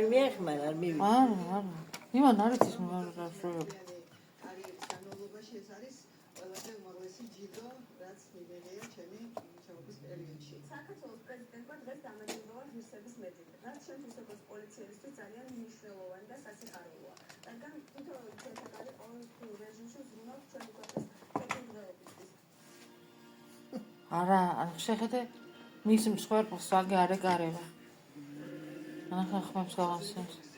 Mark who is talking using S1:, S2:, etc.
S1: არ მიეხმარ, არ მივი.
S2: არა. იმან არის ის მრავალი.
S3: არის განმავლობაში ეს არის ყველაზე უმაღლესი ჯილდო, რაც მიღებულია ჩემი მუშაობის პერიოდში.
S4: საქართველოს პრეზიდენტმა დღეს დამაჯილდოვა ღირსების მედლით, რაც ჩემთვის როგორც პოლიციელისთვის ძალიან მნიშვნელოვანი და სასიხარულოა. რადგან თვითონ ცეთაკალი ყოველთვის რეჟიმში ზრუნავს ჩვენი ქვეყნის კეთილდღეობისთვის.
S2: არა, შეხედე მის მსხვერპლს ვაგე არ ეკარება. ახლა ხმებს გავასწრებს.